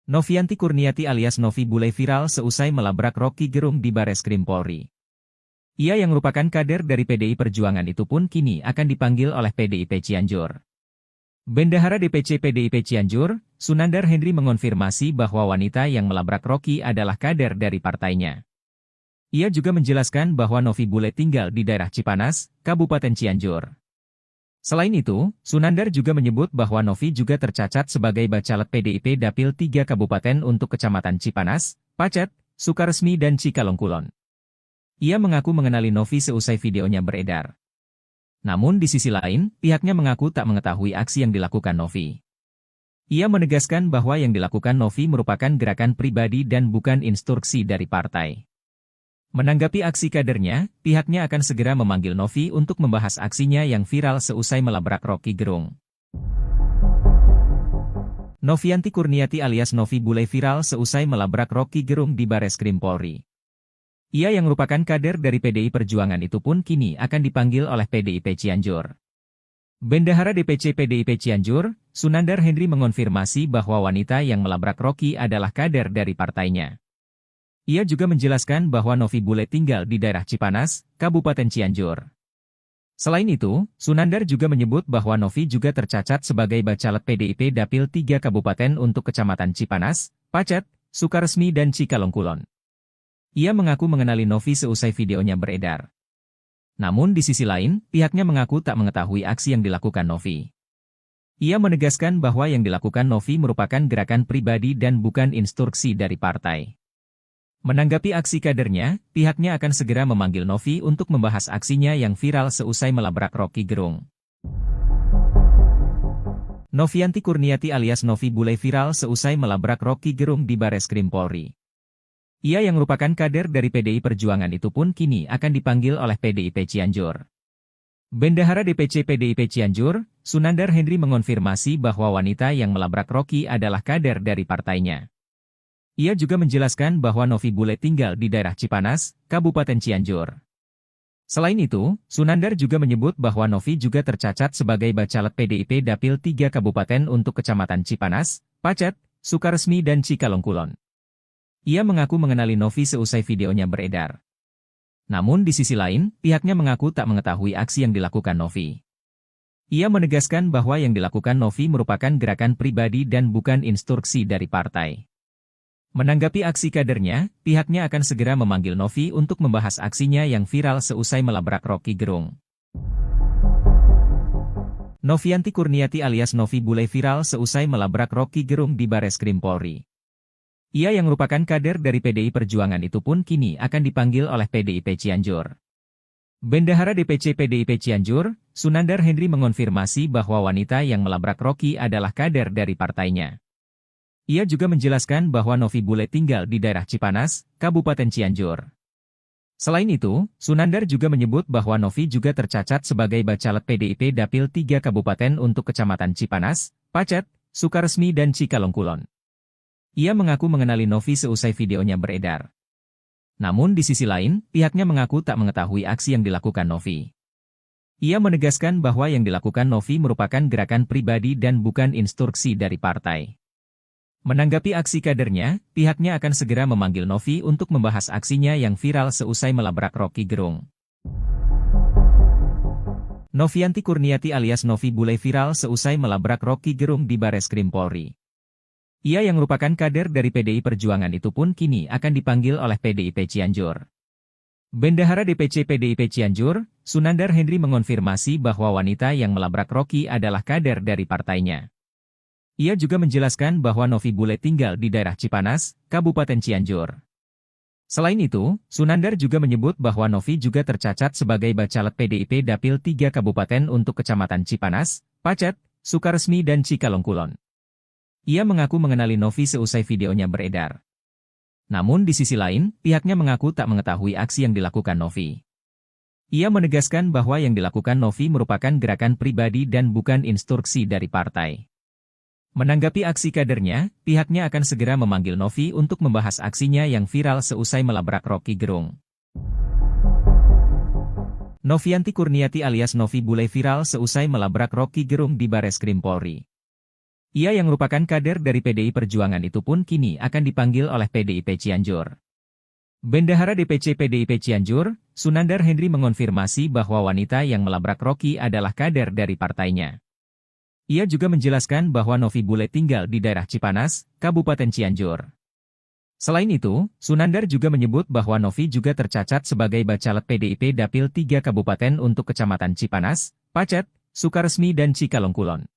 Novianti Kurniati alias Novi Bule viral seusai melabrak Rocky Gerung di Bareskrim Polri. Ia yang merupakan kader dari PDI Perjuangan itu pun kini akan dipanggil oleh PDIP Cianjur. Bendahara DPC PDIP Cianjur, Sunandar Hendri mengonfirmasi bahwa wanita yang melabrak Rocky adalah kader dari partainya. Ia juga menjelaskan bahwa Novi Bule tinggal di daerah Cipanas, Kabupaten Cianjur. Selain itu, Sunandar juga menyebut bahwa Novi juga tercacat sebagai bacalek PDIP Dapil 3 Kabupaten untuk Kecamatan Cipanas, Pacet, Sukaresmi dan Cikalongkulon. Ia mengaku mengenali Novi seusai videonya beredar. Namun di sisi lain, pihaknya mengaku tak mengetahui aksi yang dilakukan Novi. Ia menegaskan bahwa yang dilakukan Novi merupakan gerakan pribadi dan bukan instruksi dari partai. Menanggapi aksi kadernya, pihaknya akan segera memanggil Novi untuk membahas aksinya yang viral seusai melabrak Rocky Gerung. Novianti Kurniati alias Novi Bule viral seusai melabrak Rocky Gerung di Bareskrim Polri. Ia yang merupakan kader dari PDI Perjuangan itu pun kini akan dipanggil oleh PDIP Cianjur. Bendahara DPC PDIP Cianjur, Sunandar Hendri mengonfirmasi bahwa wanita yang melabrak Rocky adalah kader dari partainya. Ia juga menjelaskan bahwa Novi Bule tinggal di daerah Cipanas, Kabupaten Cianjur. Selain itu, Sunandar juga menyebut bahwa Novi juga tercacat sebagai bacalek PDIP Dapil 3 Kabupaten untuk Kecamatan Cipanas, Pacet, Sukaresmi dan Cikalongkulon. Ia mengaku mengenali Novi seusai videonya beredar. Namun di sisi lain, pihaknya mengaku tak mengetahui aksi yang dilakukan Novi. Ia menegaskan bahwa yang dilakukan Novi merupakan gerakan pribadi dan bukan instruksi dari partai. Menanggapi aksi kadernya, pihaknya akan segera memanggil Novi untuk membahas aksinya yang viral seusai melabrak Rocky Gerung. Novianti Kurniati alias Novi Bule viral seusai melabrak Rocky Gerung di Bareskrim Polri. Ia yang merupakan kader dari PDI Perjuangan itu pun kini akan dipanggil oleh PDIP Cianjur. Bendahara DPC PDIP Cianjur, Sunandar Hendri mengonfirmasi bahwa wanita yang melabrak Rocky adalah kader dari partainya. Ia juga menjelaskan bahwa Novi Bule tinggal di daerah Cipanas, Kabupaten Cianjur. Selain itu, Sunandar juga menyebut bahwa Novi juga tercacat sebagai bacalek PDIP Dapil 3 Kabupaten untuk Kecamatan Cipanas, Pacet, Sukaresmi dan Cikalongkulon. Ia mengaku mengenali Novi seusai videonya beredar. Namun di sisi lain, pihaknya mengaku tak mengetahui aksi yang dilakukan Novi. Ia menegaskan bahwa yang dilakukan Novi merupakan gerakan pribadi dan bukan instruksi dari partai. Menanggapi aksi kadernya, pihaknya akan segera memanggil Novi untuk membahas aksinya yang viral seusai melabrak Rocky Gerung. Novianti Kurniati alias Novi Bule viral seusai melabrak Rocky Gerung di Bareskrim Polri. Ia yang merupakan kader dari PDI Perjuangan itu pun kini akan dipanggil oleh PDIP Cianjur. Bendahara DPC PDIP Cianjur, Sunandar Hendri mengonfirmasi bahwa wanita yang melabrak Rocky adalah kader dari partainya. Ia juga menjelaskan bahwa Novi Bule tinggal di daerah Cipanas, Kabupaten Cianjur. Selain itu, Sunandar juga menyebut bahwa Novi juga tercacat sebagai bacalek PDIP Dapil 3 Kabupaten untuk Kecamatan Cipanas, Pacet, Sukaresmi dan Cikalongkulon. Ia mengaku mengenali Novi seusai videonya beredar. Namun di sisi lain, pihaknya mengaku tak mengetahui aksi yang dilakukan Novi. Ia menegaskan bahwa yang dilakukan Novi merupakan gerakan pribadi dan bukan instruksi dari partai. Menanggapi aksi kadernya, pihaknya akan segera memanggil Novi untuk membahas aksinya yang viral seusai melabrak Rocky Gerung. Novianti Kurniati alias Novi Bule viral seusai melabrak Rocky Gerung di Bareskrim Polri. Ia yang merupakan kader dari PDI Perjuangan itu pun kini akan dipanggil oleh PDIP Cianjur. Bendahara DPC PDIP Cianjur, Sunandar Hendri mengonfirmasi bahwa wanita yang melabrak Rocky adalah kader dari partainya. Ia juga menjelaskan bahwa Novi Bule tinggal di daerah Cipanas, Kabupaten Cianjur. Selain itu, Sunandar juga menyebut bahwa Novi juga tercacat sebagai bacalek PDIP Dapil 3 Kabupaten untuk Kecamatan Cipanas, Pacet, Sukaresmi dan Cikalongkulon. Ia mengaku mengenali Novi seusai videonya beredar. Namun di sisi lain, pihaknya mengaku tak mengetahui aksi yang dilakukan Novi. Ia menegaskan bahwa yang dilakukan Novi merupakan gerakan pribadi dan bukan instruksi dari partai. Menanggapi aksi kadernya, pihaknya akan segera memanggil Novi untuk membahas aksinya yang viral seusai melabrak Rocky Gerung. Novianti Kurniati alias Novi Bule viral seusai melabrak Rocky Gerung di Bareskrim Polri. Ia yang merupakan kader dari PDI Perjuangan itu pun kini akan dipanggil oleh PDIP Cianjur. Bendahara DPC PDIP Cianjur, Sunandar Henry mengonfirmasi bahwa wanita yang melabrak Rocky adalah kader dari partainya. Ia juga menjelaskan bahwa Novi Bule tinggal di daerah Cipanas, Kabupaten Cianjur. Selain itu, Sunandar juga menyebut bahwa Novi juga tercacat sebagai bacalek PDIP Dapil 3 Kabupaten untuk Kecamatan Cipanas, Pacet, Sukaresmi dan Cikalongkulon.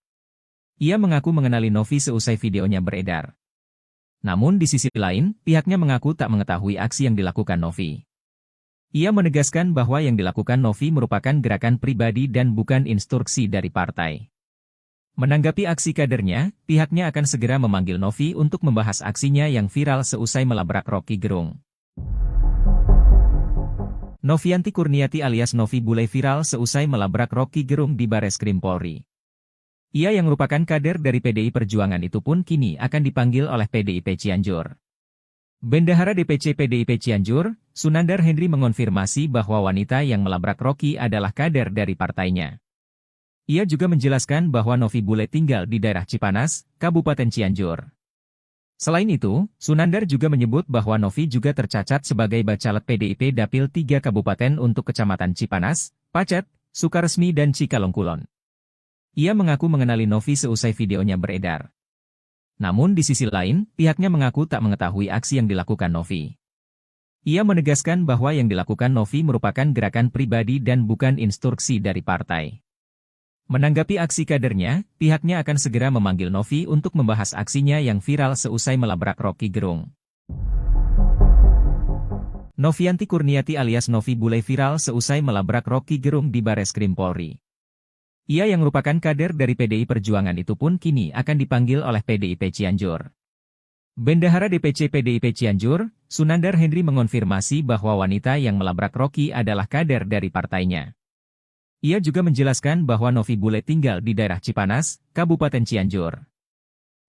Ia mengaku mengenali Novi seusai videonya beredar. Namun di sisi lain, pihaknya mengaku tak mengetahui aksi yang dilakukan Novi. Ia menegaskan bahwa yang dilakukan Novi merupakan gerakan pribadi dan bukan instruksi dari partai. Menanggapi aksi kadernya, pihaknya akan segera memanggil Novi untuk membahas aksinya yang viral seusai melabrak Rocky Gerung. Novianti Kurniati alias Novi Bule viral seusai melabrak Rocky Gerung di Bareskrim Polri. Ia yang merupakan kader dari PDI Perjuangan itu pun kini akan dipanggil oleh PDIP Cianjur. Bendahara DPC PDIP Cianjur, Sunandar Henry mengonfirmasi bahwa wanita yang melabrak Rocky adalah kader dari partainya. Ia juga menjelaskan bahwa Novi Bule tinggal di daerah Cipanas, Kabupaten Cianjur. Selain itu, Sunandar juga menyebut bahwa Novi juga tercacat sebagai bacalek PDIP Dapil 3 Kabupaten untuk Kecamatan Cipanas, Pacet, Sukaresmi dan Cikalongkulon. Ia mengaku mengenali Novi seusai videonya beredar. Namun di sisi lain, pihaknya mengaku tak mengetahui aksi yang dilakukan Novi. Ia menegaskan bahwa yang dilakukan Novi merupakan gerakan pribadi dan bukan instruksi dari partai. Menanggapi aksi kadernya, pihaknya akan segera memanggil Novi untuk membahas aksinya yang viral seusai melabrak Rocky Gerung. Novianti Kurniati alias Novi Bule viral seusai melabrak Rocky Gerung di Bareskrim Polri. Ia yang merupakan kader dari PDI Perjuangan itu pun kini akan dipanggil oleh PDIP Cianjur. Bendahara DPC PDIP Cianjur, Sunandar Henry mengonfirmasi bahwa wanita yang melabrak Rocky adalah kader dari partainya. Ia juga menjelaskan bahwa Novi Bule tinggal di daerah Cipanas, Kabupaten Cianjur.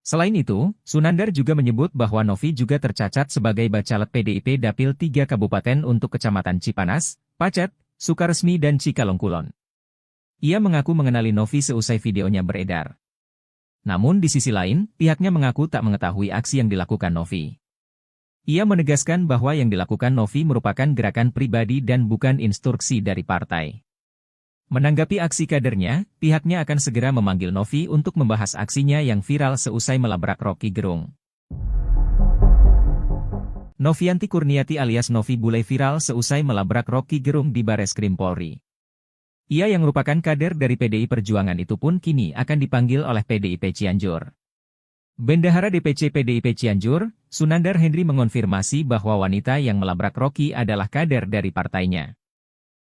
Selain itu, Sunandar juga menyebut bahwa Novi juga tercacat sebagai bacalek PDIP Dapil 3 Kabupaten untuk Kecamatan Cipanas, Pacet, Sukaresmi dan Cikalongkulon. Ia mengaku mengenali Novi seusai videonya beredar. Namun di sisi lain, pihaknya mengaku tak mengetahui aksi yang dilakukan Novi. Ia menegaskan bahwa yang dilakukan Novi merupakan gerakan pribadi dan bukan instruksi dari partai. Menanggapi aksi kadernya, pihaknya akan segera memanggil Novi untuk membahas aksinya yang viral seusai melabrak Rocky Gerung. Novianti Kurniati alias Novi Bule viral seusai melabrak Rocky Gerung di Bareskrim Polri. Ia yang merupakan kader dari PDI Perjuangan itu pun kini akan dipanggil oleh PDIP Cianjur. Bendahara DPC PDIP Cianjur, Sunandar Henry mengonfirmasi bahwa wanita yang melabrak Rocky adalah kader dari partainya.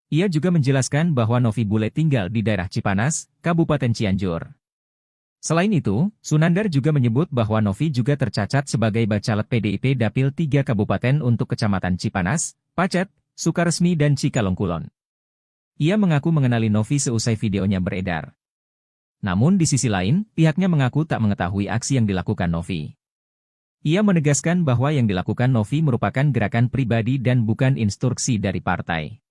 Ia juga menjelaskan bahwa Novi Bule tinggal di daerah Cipanas, Kabupaten Cianjur. Selain itu, Sunandar juga menyebut bahwa Novi juga tercacat sebagai bacalek PDIP Dapil 3 Kabupaten untuk Kecamatan Cipanas, Pacet, Sukaresmi dan Cikalongkulon. Ia mengaku mengenali Novi seusai videonya beredar. Namun di sisi lain, pihaknya mengaku tak mengetahui aksi yang dilakukan Novi. Ia menegaskan bahwa yang dilakukan Novi merupakan gerakan pribadi dan bukan instruksi dari partai.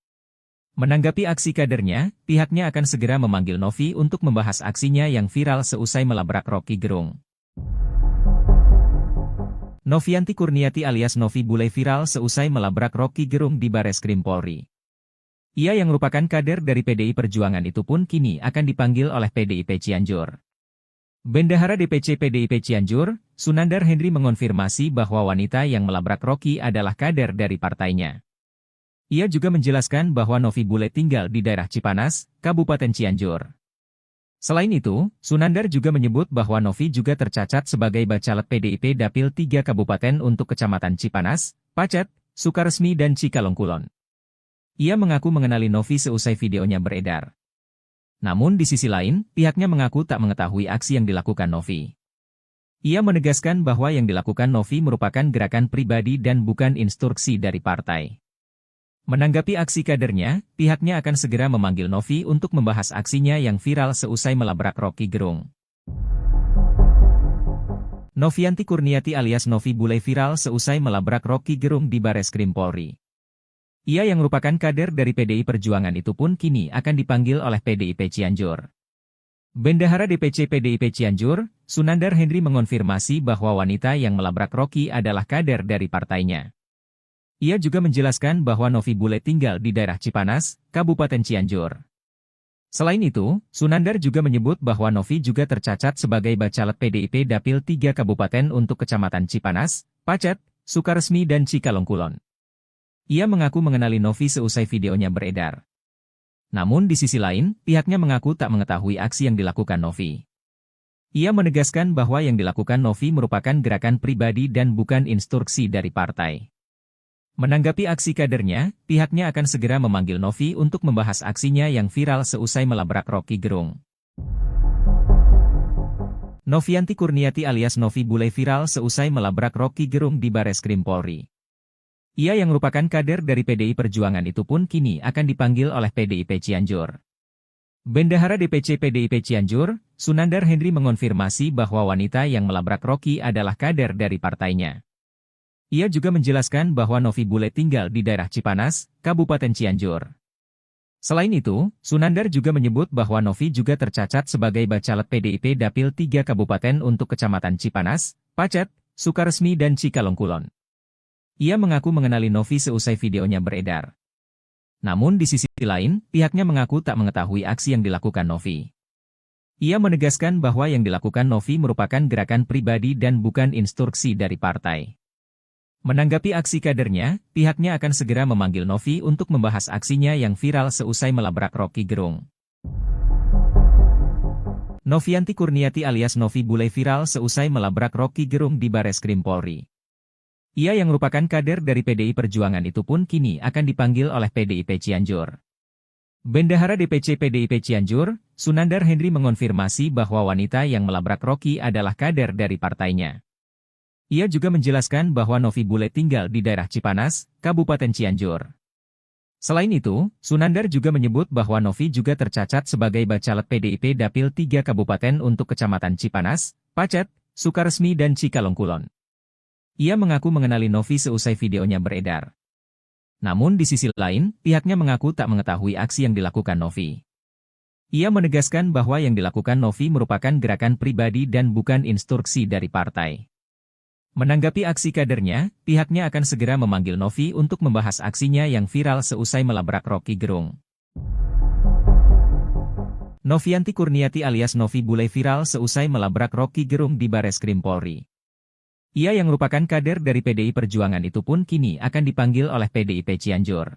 Menanggapi aksi kadernya, pihaknya akan segera memanggil Novi untuk membahas aksinya yang viral seusai melabrak Rocky Gerung. Novianti Kurniati alias Novi Bule viral seusai melabrak Rocky Gerung di Bareskrim Polri. Ia yang merupakan kader dari PDI Perjuangan itu pun kini akan dipanggil oleh PDIP Cianjur. Bendahara DPC PDIP Cianjur, Sunandar Henry mengonfirmasi bahwa wanita yang melabrak Rocky adalah kader dari partainya. Ia juga menjelaskan bahwa Novi Bule tinggal di daerah Cipanas, Kabupaten Cianjur. Selain itu, Sunandar juga menyebut bahwa Novi juga tercacat sebagai bacalek PDIP Dapil 3 Kabupaten untuk Kecamatan Cipanas, Pacet, Sukaresmi dan Cikalongkulon. Ia mengaku mengenali Novi seusai videonya beredar. Namun di sisi lain, pihaknya mengaku tak mengetahui aksi yang dilakukan Novi. Ia menegaskan bahwa yang dilakukan Novi merupakan gerakan pribadi dan bukan instruksi dari partai. Menanggapi aksi kadernya, pihaknya akan segera memanggil Novi untuk membahas aksinya yang viral seusai melabrak Rocky Gerung. Novianti Kurniati alias Novi Bule viral seusai melabrak Rocky Gerung di Bareskrim Polri. Ia yang merupakan kader dari PDI Perjuangan itu pun kini akan dipanggil oleh PDIP Cianjur. Bendahara DPC PDIP Cianjur, Sunandar Henry mengonfirmasi bahwa wanita yang melabrak Rocky adalah kader dari partainya. Ia juga menjelaskan bahwa Novi Bule tinggal di daerah Cipanas, Kabupaten Cianjur. Selain itu, Sunandar juga menyebut bahwa Novi juga tercacat sebagai bacalek PDIP Dapil 3 Kabupaten untuk Kecamatan Cipanas, Pacet, Sukaresmi dan Cikalongkulon. Ia mengaku mengenali Novi seusai videonya beredar. Namun di sisi lain, pihaknya mengaku tak mengetahui aksi yang dilakukan Novi. Ia menegaskan bahwa yang dilakukan Novi merupakan gerakan pribadi dan bukan instruksi dari partai. Menanggapi aksi kadernya, pihaknya akan segera memanggil Novi untuk membahas aksinya yang viral seusai melabrak Rocky Gerung. Novianti Kurniati alias Novi Bule viral seusai melabrak Rocky Gerung di Bareskrim Polri. Ia yang merupakan kader dari PDI Perjuangan itu pun kini akan dipanggil oleh PDIP Cianjur. Bendahara DPC PDIP Cianjur, Sunandar Henry mengonfirmasi bahwa wanita yang melabrak Rocky adalah kader dari partainya. Ia juga menjelaskan bahwa Novi Bule tinggal di daerah Cipanas, Kabupaten Cianjur. Selain itu, Sunandar juga menyebut bahwa Novi juga tercacat sebagai bacalek PDIP Dapil 3 Kabupaten untuk Kecamatan Cipanas, Pacet, Sukaresmi dan Cikalongkulon. Ia mengaku mengenali Novi seusai videonya beredar. Namun di sisi lain, pihaknya mengaku tak mengetahui aksi yang dilakukan Novi. Ia menegaskan bahwa yang dilakukan Novi merupakan gerakan pribadi dan bukan instruksi dari partai. Menanggapi aksi kadernya, pihaknya akan segera memanggil Novi untuk membahas aksinya yang viral seusai melabrak Rocky Gerung. Novianti Kurniati alias Novi Bule viral seusai melabrak Rocky Gerung di Bareskrim Polri. Ia yang merupakan kader dari PDI Perjuangan itu pun kini akan dipanggil oleh PDIP Cianjur. Bendahara DPC PDIP Cianjur, Sunandar Henry mengonfirmasi bahwa wanita yang melabrak Rocky adalah kader dari partainya. Ia juga menjelaskan bahwa Novi Bule tinggal di daerah Cipanas, Kabupaten Cianjur. Selain itu, Sunandar juga menyebut bahwa Novi juga tercacat sebagai bacalek PDIP Dapil 3 Kabupaten untuk Kecamatan Cipanas, Pacet, Sukaresmi dan Cikalongkulon. Ia mengaku mengenali Novi seusai videonya beredar. Namun di sisi lain, pihaknya mengaku tak mengetahui aksi yang dilakukan Novi. Ia menegaskan bahwa yang dilakukan Novi merupakan gerakan pribadi dan bukan instruksi dari partai. Menanggapi aksi kadernya, pihaknya akan segera memanggil Novi untuk membahas aksinya yang viral seusai melabrak Rocky Gerung. Novianti Kurniati alias Novi Bule viral seusai melabrak Rocky Gerung di Bareskrim Polri. Ia yang merupakan kader dari PDI Perjuangan itu pun kini akan dipanggil oleh PDIP Cianjur.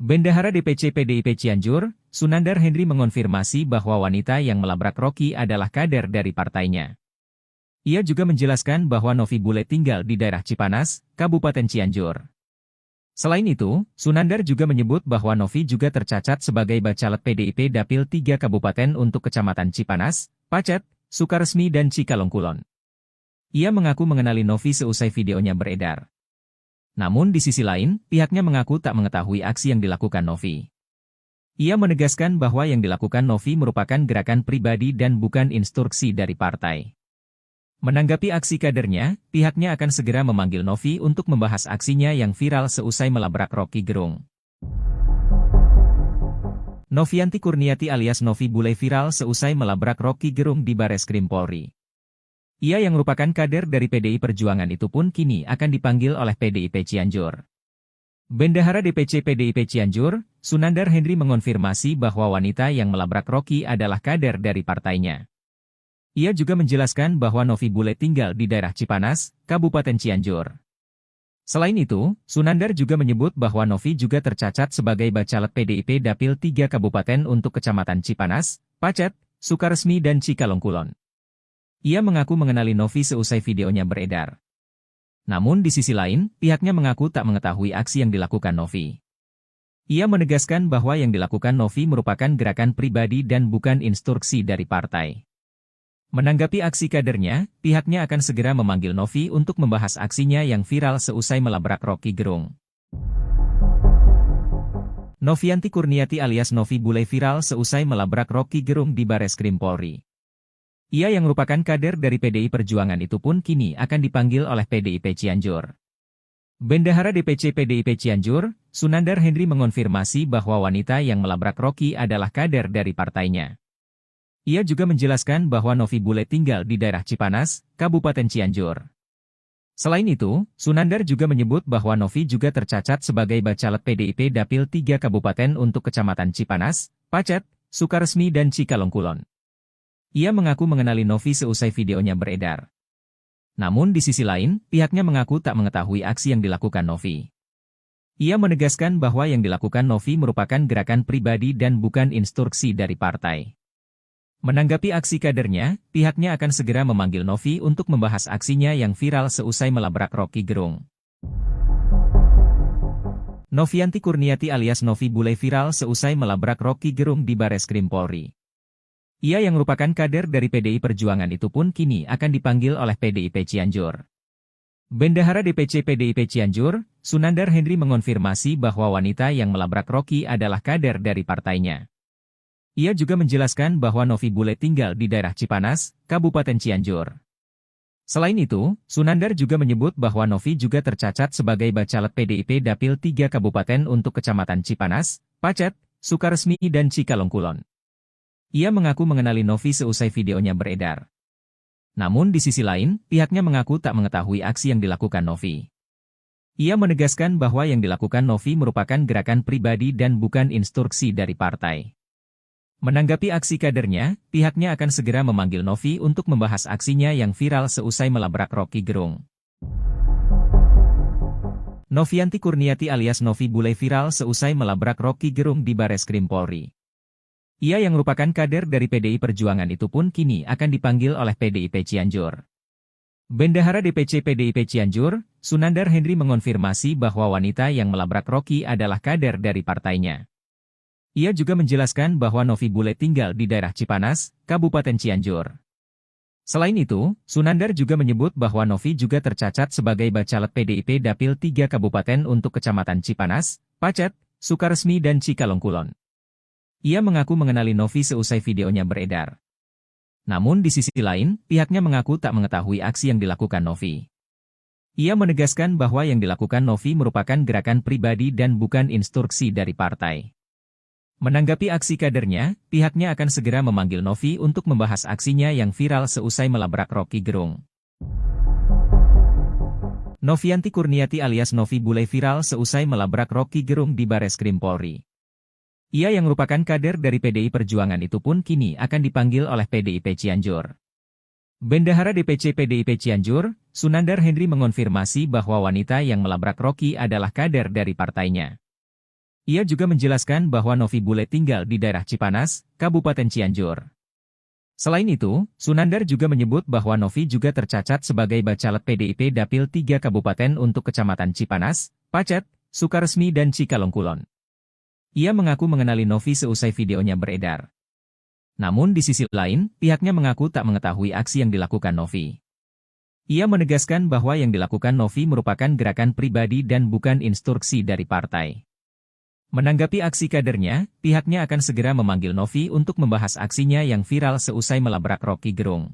Bendahara DPC PDIP Cianjur, Sunandar Henry mengonfirmasi bahwa wanita yang melabrak Rocky adalah kader dari partainya. Ia juga menjelaskan bahwa Novi Bule tinggal di daerah Cipanas, Kabupaten Cianjur. Selain itu, Sunandar juga menyebut bahwa Novi juga tercacat sebagai bacalek PDIP Dapil 3 Kabupaten untuk Kecamatan Cipanas, Pacet, Sukaresmi dan Cikalongkulon. Ia mengaku mengenali Novi seusai videonya beredar. Namun di sisi lain, pihaknya mengaku tak mengetahui aksi yang dilakukan Novi. Ia menegaskan bahwa yang dilakukan Novi merupakan gerakan pribadi dan bukan instruksi dari partai. Menanggapi aksi kadernya, pihaknya akan segera memanggil Novi untuk membahas aksinya yang viral seusai melabrak Rocky Gerung. Novianti Kurniati alias Novi Bule viral seusai melabrak Rocky Gerung di Bareskrim Polri. Ia yang merupakan kader dari PDI Perjuangan itu pun kini akan dipanggil oleh PDIP Cianjur. Bendahara DPC PDIP Cianjur, Sunandar Henry mengonfirmasi bahwa wanita yang melabrak Rocky adalah kader dari partainya. Ia juga menjelaskan bahwa Novi Bule tinggal di daerah Cipanas, Kabupaten Cianjur. Selain itu, Sunandar juga menyebut bahwa Novi juga tercacat sebagai bacalek PDIP Dapil 3 Kabupaten untuk Kecamatan Cipanas, Pacet, Sukaresmi dan Cikalongkulon. Ia mengaku mengenali Novi seusai videonya beredar. Namun di sisi lain, pihaknya mengaku tak mengetahui aksi yang dilakukan Novi. Ia menegaskan bahwa yang dilakukan Novi merupakan gerakan pribadi dan bukan instruksi dari partai. Menanggapi aksi kadernya, pihaknya akan segera memanggil Novi untuk membahas aksinya yang viral seusai melabrak Rocky Gerung. Novianti Kurniati alias Novi Bule viral seusai melabrak Rocky Gerung di Bareskrim Polri. Ia yang merupakan kader dari PDI Perjuangan itu pun kini akan dipanggil oleh PDIP Cianjur. Bendahara DPC PDIP Cianjur, Sunandar Henry mengonfirmasi bahwa wanita yang melabrak Rocky adalah kader dari partainya. Ia juga menjelaskan bahwa Novi Bule tinggal di daerah Cipanas, Kabupaten Cianjur. Selain itu, Sunandar juga menyebut bahwa Novi juga tercacat sebagai Bacalek PDIP Dapil 3 Kabupaten untuk Kecamatan Cipanas, Pacet, Sukaresmi dan Cikalongkulon. Ia mengaku mengenali Novi seusai videonya beredar. Namun di sisi lain, pihaknya mengaku tak mengetahui aksi yang dilakukan Novi. Ia menegaskan bahwa yang dilakukan Novi merupakan gerakan pribadi dan bukan instruksi dari partai. Menanggapi aksi kadernya, pihaknya akan segera memanggil Novi untuk membahas aksinya yang viral seusai melabrak Rocky Gerung. Novianti Kurniati alias Novi Bule viral seusai melabrak Rocky Gerung di Bareskrim Polri. Ia yang merupakan kader dari PDI Perjuangan itu pun kini akan dipanggil oleh PDIP Cianjur. Bendahara DPC PDIP Cianjur, Sunandar Henry mengonfirmasi bahwa wanita yang melabrak Rocky adalah kader dari partainya. Ia juga menjelaskan bahwa Novi Bule tinggal di daerah Cipanas, Kabupaten Cianjur. Selain itu, Sunandar juga menyebut bahwa Novi juga tercacat sebagai Bacalek PDIP Dapil 3 Kabupaten untuk Kecamatan Cipanas, Pacet, Sukaresmi dan Cikalongkulon. Ia mengaku mengenali Novi seusai videonya beredar. Namun di sisi lain, pihaknya mengaku tak mengetahui aksi yang dilakukan Novi. Ia menegaskan bahwa yang dilakukan Novi merupakan gerakan pribadi dan bukan instruksi dari partai. Menanggapi aksi kadernya, pihaknya akan segera memanggil Novi untuk membahas aksinya yang viral seusai melabrak Rocky Gerung. Novianti Kurniati alias Novi Bule viral seusai melabrak Rocky Gerung di Bareskrim Polri. Ia yang merupakan kader dari PDI Perjuangan itu pun kini akan dipanggil oleh PDIP Cianjur. Bendahara DPC PDIP Cianjur, Sunandar Henry mengonfirmasi bahwa wanita yang melabrak Rocky adalah kader dari partainya. Ia juga menjelaskan bahwa Novi Bule tinggal di daerah Cipanas, Kabupaten Cianjur. Selain itu, Sunandar juga menyebut bahwa Novi juga tercacat sebagai Bacalek PDIP Dapil 3 Kabupaten untuk Kecamatan Cipanas, Pacet, Sukaresmi dan Cikalongkulon. Ia mengaku mengenali Novi seusai videonya beredar. Namun di sisi lain, pihaknya mengaku tak mengetahui aksi yang dilakukan Novi. Ia menegaskan bahwa yang dilakukan Novi merupakan gerakan pribadi dan bukan instruksi dari partai. Menanggapi aksi kadernya, pihaknya akan segera memanggil Novi untuk membahas aksinya yang viral seusai melabrak Rocky Gerung. Novianti Kurniati alias Novi Bule viral seusai melabrak Rocky Gerung di Bareskrim Polri. Ia yang merupakan kader dari PDI Perjuangan itu pun kini akan dipanggil oleh PDIP Cianjur. Bendahara DPC PDIP Cianjur, Sunandar Henry mengonfirmasi bahwa wanita yang melabrak Rocky adalah kader dari partainya. Ia juga menjelaskan bahwa Novi Bule tinggal di daerah Cipanas, Kabupaten Cianjur. Selain itu, Sunandar juga menyebut bahwa Novi juga tercacat sebagai Bacalek PDIP Dapil 3 Kabupaten untuk Kecamatan Cipanas, Pacet, Sukaresmi dan Cikalongkulon. Ia mengaku mengenali Novi seusai videonya beredar. Namun di sisi lain, pihaknya mengaku tak mengetahui aksi yang dilakukan Novi. Ia menegaskan bahwa yang dilakukan Novi merupakan gerakan pribadi dan bukan instruksi dari partai. Menanggapi aksi kadernya, pihaknya akan segera memanggil Novi untuk membahas aksinya yang viral seusai melabrak Rocky Gerung.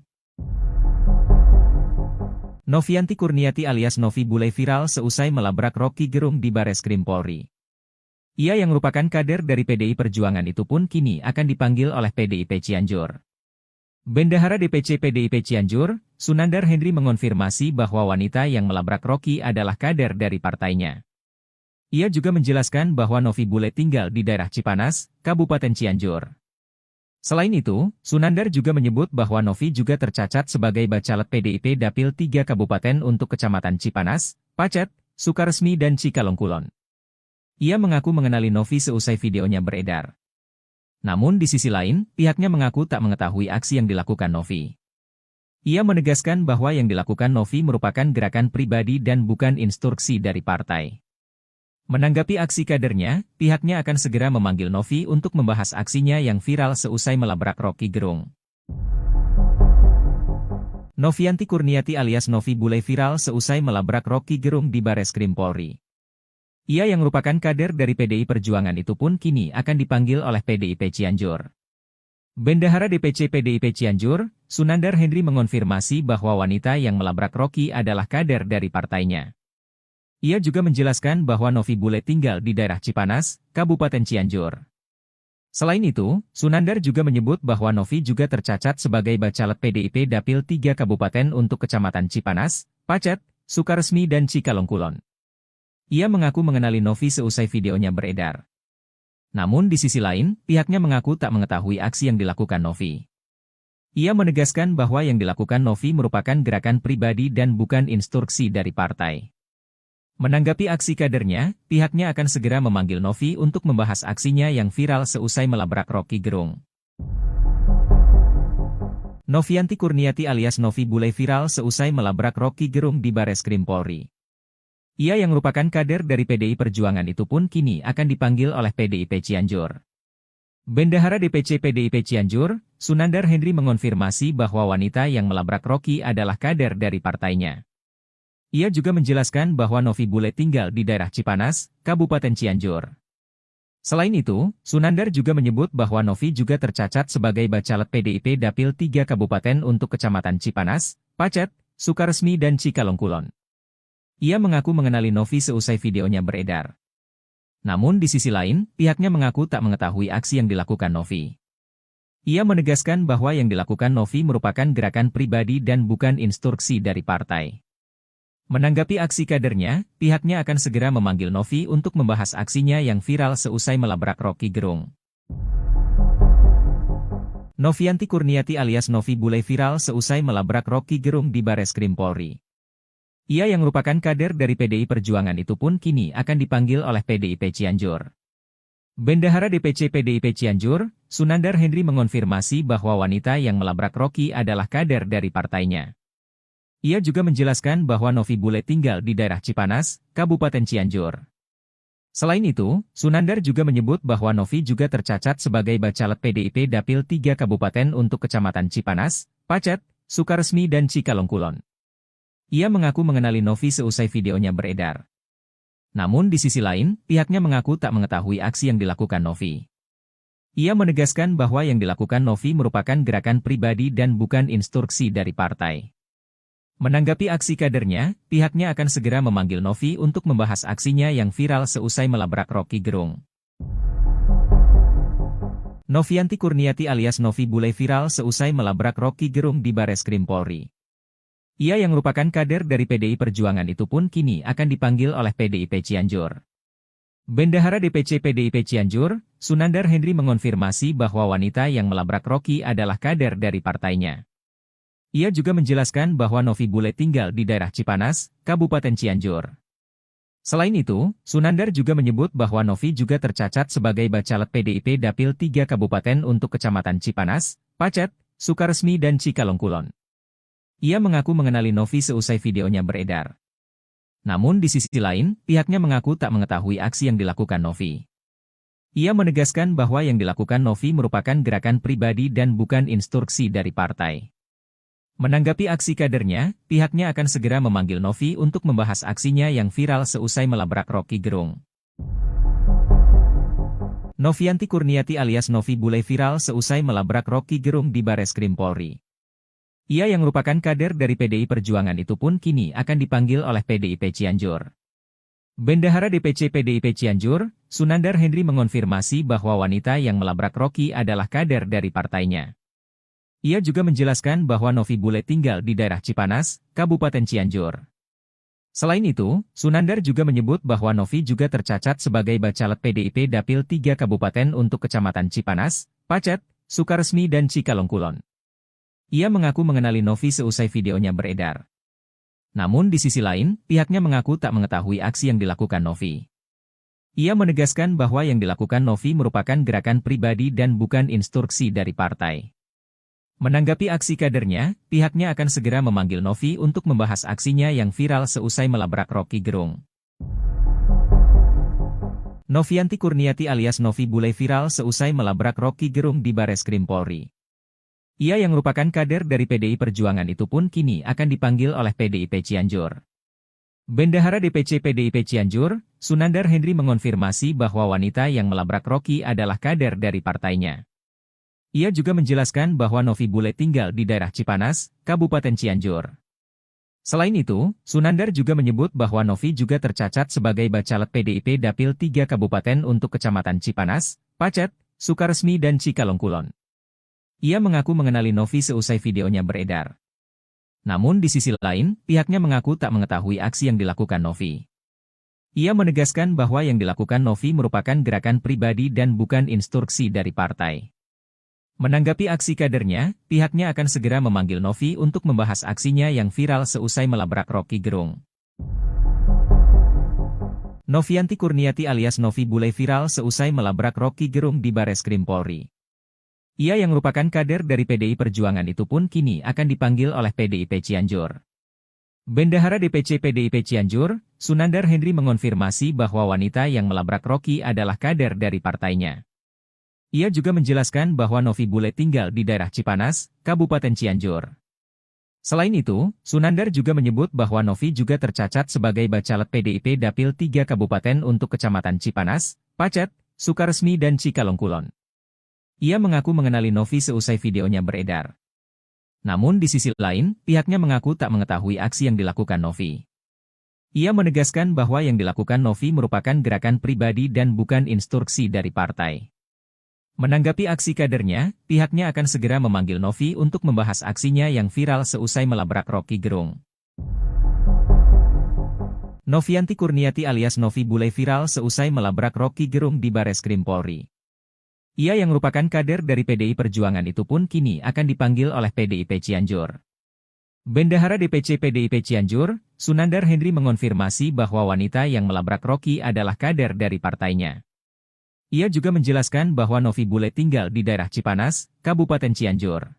Novianti Kurniati alias Novi Bule viral seusai melabrak Rocky Gerung di Bareskrim Polri. Ia yang merupakan kader dari PDI Perjuangan itu pun kini akan dipanggil oleh PDIP Cianjur. Bendahara DPC PDIP Cianjur, Sunandar Henry mengonfirmasi bahwa wanita yang melabrak Rocky adalah kader dari partainya. Ia juga menjelaskan bahwa Novi Bule tinggal di daerah Cipanas, Kabupaten Cianjur. Selain itu, Sunandar juga menyebut bahwa Novi juga tercacat sebagai Bacalek PDIP Dapil 3 Kabupaten untuk Kecamatan Cipanas, Pacet, Sukaresmi dan Cikalongkulon. Ia mengaku mengenali Novi seusai videonya beredar. Namun di sisi lain, pihaknya mengaku tak mengetahui aksi yang dilakukan Novi. Ia menegaskan bahwa yang dilakukan Novi merupakan gerakan pribadi dan bukan instruksi dari partai. Menanggapi aksi kadernya, pihaknya akan segera memanggil Novi untuk membahas aksinya yang viral seusai melabrak Rocky Gerung. Novianti Kurniati alias Novi Bule viral seusai melabrak Rocky Gerung di Bareskrim Polri. Ia yang merupakan kader dari PDI Perjuangan itu pun kini akan dipanggil oleh PDIP Cianjur. Bendahara DPC PDIP Cianjur, Sunandar Henry mengonfirmasi bahwa wanita yang melabrak Rocky adalah kader dari partainya. Ia juga menjelaskan bahwa Novi Bule tinggal di daerah Cipanas, Kabupaten Cianjur. Selain itu, Sunandar juga menyebut bahwa Novi juga tercacat sebagai Bacalek PDIP Dapil 3 Kabupaten untuk Kecamatan Cipanas, Pacet, Sukaresmi dan Cikalongkulon. Ia mengaku mengenali Novi seusai videonya beredar. Namun di sisi lain, pihaknya mengaku tak mengetahui aksi yang dilakukan Novi. Ia menegaskan bahwa yang dilakukan Novi merupakan gerakan pribadi dan bukan instruksi dari partai. Menanggapi aksi kadernya, pihaknya akan segera memanggil Novi untuk membahas aksinya yang viral seusai melabrak Rocky Gerung. Novianti Kurniati alias Novi Bule viral seusai melabrak Rocky Gerung di Bareskrim Polri. Ia yang merupakan kader dari PDI Perjuangan itu pun kini akan dipanggil oleh PDIP Cianjur. Bendahara DPC PDIP Cianjur, Sunandar Henry mengonfirmasi bahwa wanita yang melabrak Rocky adalah kader dari partainya. Ia juga menjelaskan bahwa Novi Bule tinggal di daerah Cipanas, Kabupaten Cianjur. Selain itu, Sunandar juga menyebut bahwa Novi juga tercacat sebagai Bacalek PDIP Dapil 3 Kabupaten untuk Kecamatan Cipanas, Pacet, Sukaresmi dan Cikalongkulon. Ia mengaku mengenali Novi seusai videonya beredar. Namun di sisi lain, pihaknya mengaku tak mengetahui aksi yang dilakukan Novi. Ia menegaskan bahwa yang dilakukan Novi merupakan gerakan pribadi dan bukan instruksi dari partai. Menanggapi aksi kadernya, pihaknya akan segera memanggil Novi untuk membahas aksinya yang viral seusai melabrak Rocky Gerung. Novianti Kurniati alias Novi Bule viral seusai melabrak Rocky Gerung di Bareskrim Polri. Ia yang merupakan kader dari PDI Perjuangan itu pun kini akan dipanggil oleh PDIP Cianjur. Bendahara DPC PDIP Cianjur, Sunandar Henry mengonfirmasi bahwa wanita yang melabrak Rocky adalah kader dari partainya. Ia juga menjelaskan bahwa Novi Bule tinggal di daerah Cipanas, Kabupaten Cianjur. Selain itu, Sunandar juga menyebut bahwa Novi juga tercacat sebagai Bacalek PDIP Dapil 3 Kabupaten untuk Kecamatan Cipanas, Pacet, Sukaresmi dan Cikalongkulon. Ia mengaku mengenali Novi seusai videonya beredar. Namun di sisi lain, pihaknya mengaku tak mengetahui aksi yang dilakukan Novi. Ia menegaskan bahwa yang dilakukan Novi merupakan gerakan pribadi dan bukan instruksi dari partai. Menanggapi aksi kadernya, pihaknya akan segera memanggil Novi untuk membahas aksinya yang viral seusai melabrak Rocky Gerung. Novianti Kurniati alias Novi Bule viral seusai melabrak Rocky Gerung di Bareskrim Polri. Ia yang merupakan kader dari PDI Perjuangan itu pun kini akan dipanggil oleh PDIP Cianjur. Bendahara DPC PDIP Cianjur, Sunandar Henry mengonfirmasi bahwa wanita yang melabrak Rocky adalah kader dari partainya. Ia juga menjelaskan bahwa Novi Bule tinggal di daerah Cipanas, Kabupaten Cianjur. Selain itu, Sunandar juga menyebut bahwa Novi juga tercacat sebagai Bacalek PDIP Dapil 3 Kabupaten untuk Kecamatan Cipanas, Pacet, Sukaresmi dan Cikalongkulon. Ia mengaku mengenali Novi seusai videonya beredar. Namun di sisi lain, pihaknya mengaku tak mengetahui aksi yang dilakukan Novi. Ia menegaskan bahwa yang dilakukan Novi merupakan gerakan pribadi dan bukan instruksi dari partai. Menanggapi aksi kadernya, pihaknya akan segera memanggil Novi untuk membahas aksinya yang viral seusai melabrak Rocky Gerung. Novianti Kurniati alias Novi Bule viral seusai melabrak Rocky Gerung di Bareskrim Polri. Ia yang merupakan kader dari PDI Perjuangan itu pun kini akan dipanggil oleh PDIP Cianjur. Bendahara DPC PDIP Cianjur, Sunandar Henry mengonfirmasi bahwa wanita yang melabrak Rocky adalah kader dari partainya. Ia juga menjelaskan bahwa Novi Bule tinggal di daerah Cipanas, Kabupaten Cianjur. Selain itu, Sunandar juga menyebut bahwa Novi juga tercacat sebagai Bacalek PDIP Dapil 3 Kabupaten untuk Kecamatan Cipanas, Pacet, Sukaresmi dan Cikalongkulon. Ia mengaku mengenali Novi seusai videonya beredar. Namun di sisi lain, pihaknya mengaku tak mengetahui aksi yang dilakukan Novi. Ia menegaskan bahwa yang dilakukan Novi merupakan gerakan pribadi dan bukan instruksi dari partai. Menanggapi aksi kadernya, pihaknya akan segera memanggil Novi untuk membahas aksinya yang viral seusai melabrak Rocky Gerung. Novianti Kurniati alias Novi Bule viral seusai melabrak Rocky Gerung di Bareskrim Polri. Ia yang merupakan kader dari PDI Perjuangan itu pun kini akan dipanggil oleh PDIP Cianjur. Bendahara DPC PDIP Cianjur, Sunandar Henry mengonfirmasi bahwa wanita yang melabrak Rocky adalah kader dari partainya. Ia juga menjelaskan bahwa Novi Bule tinggal di daerah Cipanas, Kabupaten Cianjur. Selain itu, Sunandar juga menyebut bahwa Novi juga tercacat sebagai Bacalek PDIP Dapil 3 Kabupaten untuk Kecamatan Cipanas, Pacet, Sukaresmi dan Cikalongkulon. Ia mengaku mengenali Novi seusai videonya beredar. Namun di sisi lain, pihaknya mengaku tak mengetahui aksi yang dilakukan Novi. Ia menegaskan bahwa yang dilakukan Novi merupakan gerakan pribadi dan bukan instruksi dari partai. Menanggapi aksi kadernya, pihaknya akan segera memanggil Novi untuk membahas aksinya yang viral seusai melabrak Rocky Gerung. Novianti Kurniati alias Novi Bule viral seusai melabrak Rocky Gerung di Bareskrim Polri. Ia yang merupakan kader dari PDI Perjuangan itu pun kini akan dipanggil oleh PDIP Cianjur. Bendahara DPC PDIP Cianjur, Sunandar Henry mengonfirmasi bahwa wanita yang melabrak Rocky adalah kader dari partainya. Ia juga menjelaskan bahwa Novi Bule tinggal di daerah Cipanas, Kabupaten Cianjur. Selain itu, Sunandar juga menyebut bahwa Novi juga tercacat sebagai bacalek PDIP Dapil 3 Kabupaten untuk Kecamatan Cipanas, Pacet, Sukaresmi dan Cikalongkulon. Ia mengaku mengenali Novi seusai videonya beredar. Namun di sisi lain, pihaknya mengaku tak mengetahui aksi yang dilakukan Novi. Ia menegaskan bahwa yang dilakukan Novi merupakan gerakan pribadi dan bukan instruksi dari partai. Menanggapi aksi kadernya, pihaknya akan segera memanggil Novi untuk membahas aksinya yang viral seusai melabrak Rocky Gerung. Novianti Kurniati alias Novi Bule viral seusai melabrak Rocky Gerung di Bareskrim Polri. Ia yang merupakan kader dari PDI Perjuangan itu pun kini akan dipanggil oleh PDIP Cianjur. Bendahara DPC PDIP Cianjur, Sunandar Henry mengonfirmasi bahwa wanita yang melabrak Rocky adalah kader dari partainya. Ia juga menjelaskan bahwa Novi Bule tinggal di daerah Cipanas, Kabupaten Cianjur.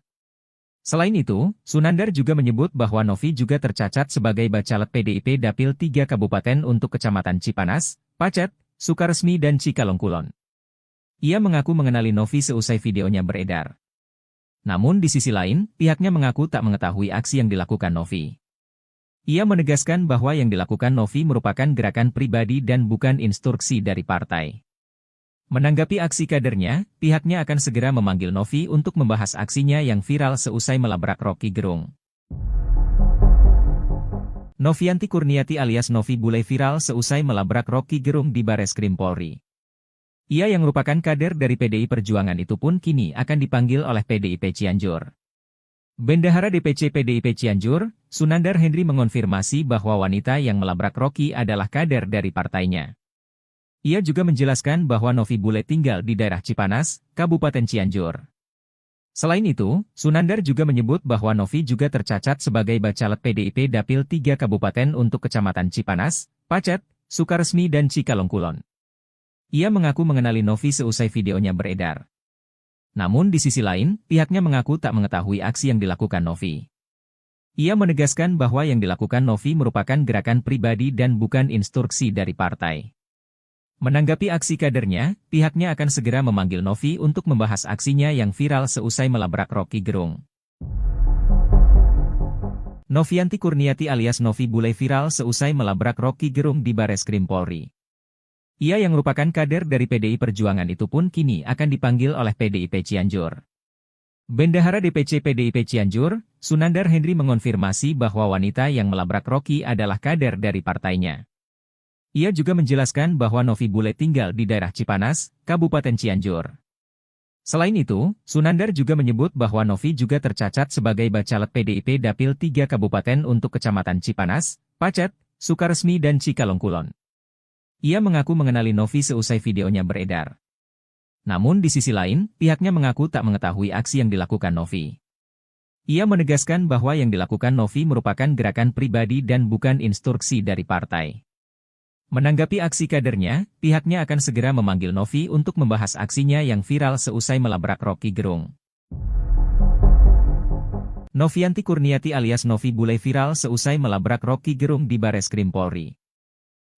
Selain itu, Sunandar juga menyebut bahwa Novi juga tercacat sebagai bacalek PDIP Dapil 3 Kabupaten untuk Kecamatan Cipanas, Pacet, Sukaresmi dan Cikalongkulon. Ia mengaku mengenali Novi seusai videonya beredar. Namun di sisi lain, pihaknya mengaku tak mengetahui aksi yang dilakukan Novi. Ia menegaskan bahwa yang dilakukan Novi merupakan gerakan pribadi dan bukan instruksi dari partai. Menanggapi aksi kadernya, pihaknya akan segera memanggil Novi untuk membahas aksinya yang viral seusai melabrak Rocky Gerung. Novianti Kurniati alias Novi Bule viral seusai melabrak Rocky Gerung di Bareskrim Polri. Ia yang merupakan kader dari PDI Perjuangan itu pun kini akan dipanggil oleh PDIP Cianjur. Bendahara DPC PDIP Cianjur, Sunandar Henry mengonfirmasi bahwa wanita yang melabrak Rocky adalah kader dari partainya. Ia juga menjelaskan bahwa Novi Bule tinggal di daerah Cipanas, Kabupaten Cianjur. Selain itu, Sunandar juga menyebut bahwa Novi juga tercacat sebagai bacalek PDIP Dapil 3 Kabupaten untuk Kecamatan Cipanas, Pacet, Sukaresmi dan Cikalongkulon. Ia mengaku mengenali Novi seusai videonya beredar. Namun di sisi lain, pihaknya mengaku tak mengetahui aksi yang dilakukan Novi. Ia menegaskan bahwa yang dilakukan Novi merupakan gerakan pribadi dan bukan instruksi dari partai. Menanggapi aksi kadernya, pihaknya akan segera memanggil Novi untuk membahas aksinya yang viral seusai melabrak Rocky Gerung. Novianti Kurniati alias Novi Bule viral seusai melabrak Rocky Gerung di Bareskrim Polri. Ia yang merupakan kader dari PDI Perjuangan itu pun kini akan dipanggil oleh PDIP Cianjur. Bendahara DPC PDIP Cianjur, Sunandar Henry mengonfirmasi bahwa wanita yang melabrak Rocky adalah kader dari partainya. Ia juga menjelaskan bahwa Novi Bule tinggal di daerah Cipanas, Kabupaten Cianjur. Selain itu, Sunandar juga menyebut bahwa Novi juga tercacat sebagai bacalek PDIP Dapil 3 Kabupaten untuk Kecamatan Cipanas, Pacet, Sukaresmi dan Cikalongkulon. Ia mengaku mengenali Novi seusai videonya beredar. Namun di sisi lain, pihaknya mengaku tak mengetahui aksi yang dilakukan Novi. Ia menegaskan bahwa yang dilakukan Novi merupakan gerakan pribadi dan bukan instruksi dari partai. Menanggapi aksi kadernya, pihaknya akan segera memanggil Novi untuk membahas aksinya yang viral seusai melabrak Rocky Gerung. Novianti Kurniati alias Novi Bule viral seusai melabrak Rocky Gerung di Bareskrim Polri.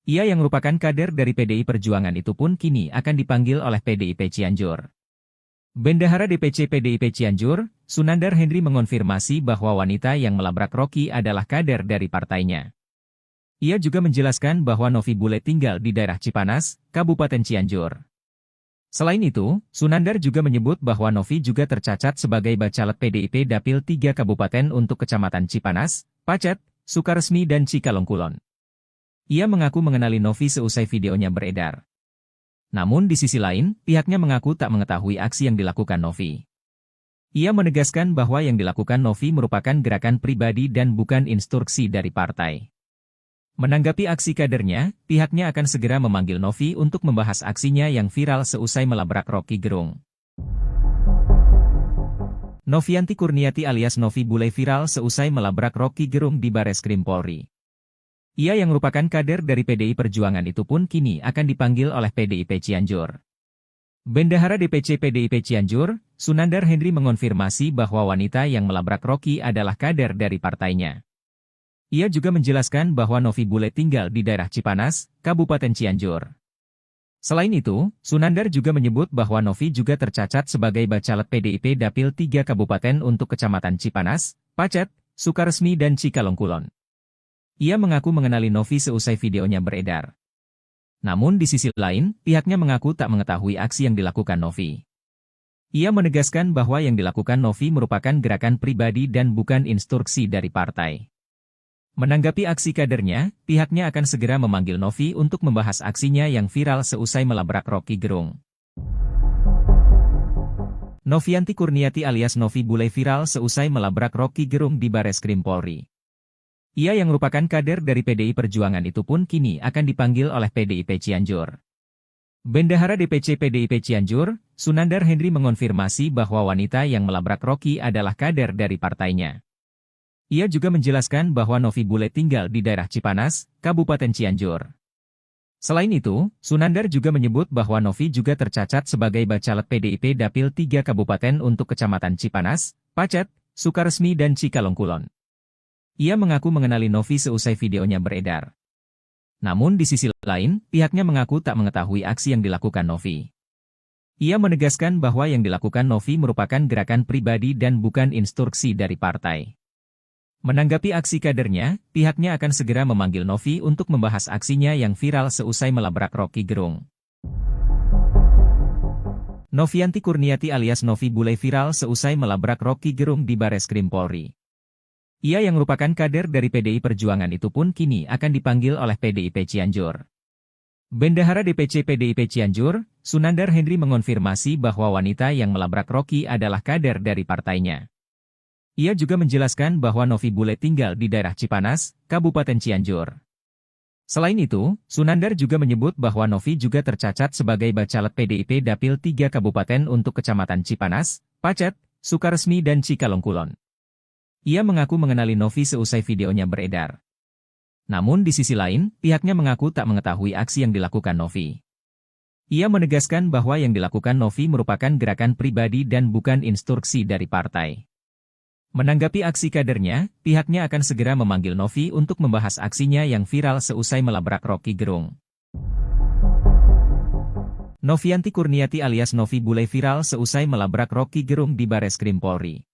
Ia yang merupakan kader dari PDI Perjuangan itu pun kini akan dipanggil oleh PDIP Cianjur. Bendahara DPC PDIP Cianjur, Sunandar Henry mengonfirmasi bahwa wanita yang melabrak Rocky adalah kader dari partainya. Ia juga menjelaskan bahwa Novi Bule tinggal di daerah Cipanas, Kabupaten Cianjur. Selain itu, Sunandar juga menyebut bahwa Novi juga tercacat sebagai bacalek PDIP Dapil 3 Kabupaten untuk Kecamatan Cipanas, Pacet, Sukaresmi dan Cikalongkulon. Ia mengaku mengenali Novi seusai videonya beredar. Namun di sisi lain, pihaknya mengaku tak mengetahui aksi yang dilakukan Novi. Ia menegaskan bahwa yang dilakukan Novi merupakan gerakan pribadi dan bukan instruksi dari partai. Menanggapi aksi kadernya, pihaknya akan segera memanggil Novi untuk membahas aksinya yang viral seusai melabrak Rocky Gerung. Novianti Kurniati alias Novi Bule viral seusai melabrak Rocky Gerung di Bareskrim Polri. Ia yang merupakan kader dari PDI Perjuangan itu pun kini akan dipanggil oleh PDIP Cianjur. Bendahara DPC PDIP Cianjur, Sunandar Henry mengonfirmasi bahwa wanita yang melabrak Rocky adalah kader dari partainya. Ia juga menjelaskan bahwa Novi Bule tinggal di daerah Cipanas, Kabupaten Cianjur. Selain itu, Sunandar juga menyebut bahwa Novi juga tercacat sebagai bacalek PDIP Dapil 3 Kabupaten untuk Kecamatan Cipanas, Pacet, Sukaresmi dan Cikalong Kulon. Ia mengaku mengenali Novi seusai videonya beredar. Namun di sisi lain, pihaknya mengaku tak mengetahui aksi yang dilakukan Novi. Ia menegaskan bahwa yang dilakukan Novi merupakan gerakan pribadi dan bukan instruksi dari partai. Menanggapi aksi kadernya, pihaknya akan segera memanggil Novi untuk membahas aksinya yang viral seusai melabrak Rocky Gerung. Novianti Kurniati alias Novi Bule viral seusai melabrak Rocky Gerung di Bareskrim Polri. Ia yang merupakan kader dari PDI Perjuangan itu pun kini akan dipanggil oleh PDIP Cianjur. Bendahara DPC PDIP Cianjur, Sunandar Henry mengonfirmasi bahwa wanita yang melabrak Rocky adalah kader dari partainya. Ia juga menjelaskan bahwa Novi Bule tinggal di daerah Cipanas, Kabupaten Cianjur. Selain itu, Sunandar juga menyebut bahwa Novi juga tercacat sebagai bacalek PDIP Dapil 3 Kabupaten untuk Kecamatan Cipanas, Pacet, Sukaresmi dan Cikalong Kulon. Ia mengaku mengenali Novi seusai videonya beredar. Namun di sisi lain, pihaknya mengaku tak mengetahui aksi yang dilakukan Novi. Ia menegaskan bahwa yang dilakukan Novi merupakan gerakan pribadi dan bukan instruksi dari partai. Menanggapi aksi kadernya, pihaknya akan segera memanggil Novi untuk membahas aksinya yang viral seusai melabrak Rocky Gerung. Novianti Kurniati alias Novi Bule viral seusai melabrak Rocky Gerung di Bareskrim Polri. Ia yang merupakan kader dari PDI Perjuangan itu pun kini akan dipanggil oleh PDIP Cianjur. Bendahara DPC PDIP Cianjur, Sunandar Henry mengonfirmasi bahwa wanita yang melabrak Rocky adalah kader dari partainya. Ia juga menjelaskan bahwa Novi Bule tinggal di daerah Cipanas, Kabupaten Cianjur. Selain itu, Sunandar juga menyebut bahwa Novi juga tercacat sebagai bacalek PDIP Dapil 3 Kabupaten untuk Kecamatan Cipanas, Pacet, Sukaresmi dan Cikalong Kulon. Ia mengaku mengenali Novi seusai videonya beredar. Namun di sisi lain, pihaknya mengaku tak mengetahui aksi yang dilakukan Novi. Ia menegaskan bahwa yang dilakukan Novi merupakan gerakan pribadi dan bukan instruksi dari partai. Menanggapi aksi kadernya, pihaknya akan segera memanggil Novi untuk membahas aksinya yang viral seusai melabrak Rocky Gerung. Novianti Kurniati alias Novi Bule viral seusai melabrak Rocky Gerung di Bareskrim Polri.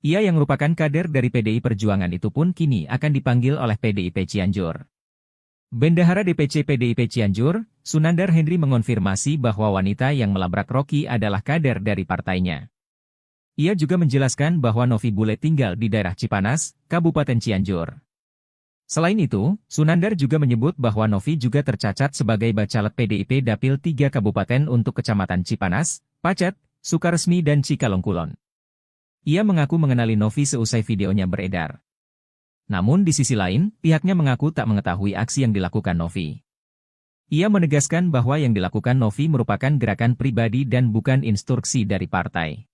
Ia yang merupakan kader dari PDI Perjuangan itu pun kini akan dipanggil oleh PDIP Cianjur. Bendahara DPC PDIP Cianjur, Sunandar Henry mengonfirmasi bahwa wanita yang melabrak Rocky adalah kader dari partainya. Ia juga menjelaskan bahwa Novi Bule tinggal di daerah Cipanas, Kabupaten Cianjur. Selain itu, Sunandar juga menyebut bahwa Novi juga tercacat sebagai bacalek PDIP Dapil 3 Kabupaten untuk Kecamatan Cipanas, Pacet, Sukaresmi dan Cikalong Kulon. Ia mengaku mengenali Novi seusai videonya beredar. Namun di sisi lain, pihaknya mengaku tak mengetahui aksi yang dilakukan Novi. Ia menegaskan bahwa yang dilakukan Novi merupakan gerakan pribadi dan bukan instruksi dari partai.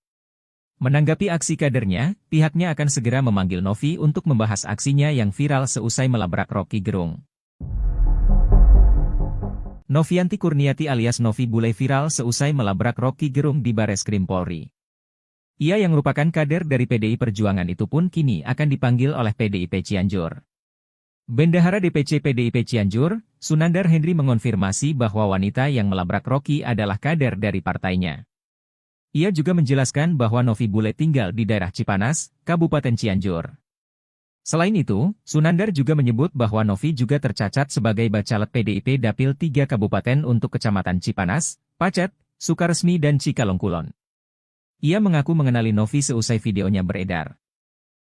Menanggapi aksi kadernya, pihaknya akan segera memanggil Novi untuk membahas aksinya yang viral seusai melabrak Rocky Gerung. Novianti Kurniati alias Novi Bule viral seusai melabrak Rocky Gerung di Bareskrim Polri. Ia yang merupakan kader dari PDI Perjuangan itu pun kini akan dipanggil oleh PDIP Cianjur. Bendahara DPC PDIP Cianjur, Sunandar Henry mengonfirmasi bahwa wanita yang melabrak Rocky adalah kader dari partainya. Ia juga menjelaskan bahwa Novi Bule tinggal di daerah Cipanas, Kabupaten Cianjur. Selain itu, Sunandar juga menyebut bahwa Novi juga tercacat sebagai bacalek PDIP Dapil 3 Kabupaten untuk Kecamatan Cipanas, Pacet, Sukaresmi dan Cikalong Kulon. Ia mengaku mengenali Novi seusai videonya beredar.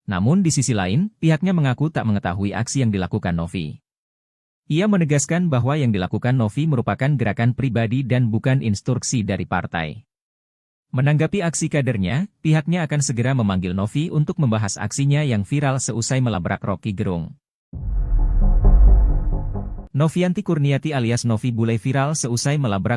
Namun di sisi lain, pihaknya mengaku tak mengetahui aksi yang dilakukan Novi. Ia menegaskan bahwa yang dilakukan Novi merupakan gerakan pribadi dan bukan instruksi dari partai. Menanggapi aksi kadernya, pihaknya akan segera memanggil Novi untuk membahas aksinya yang viral seusai melabrak Rocky Gerung. Novianti Kurniati alias Novi Bulai viral seusai melabrak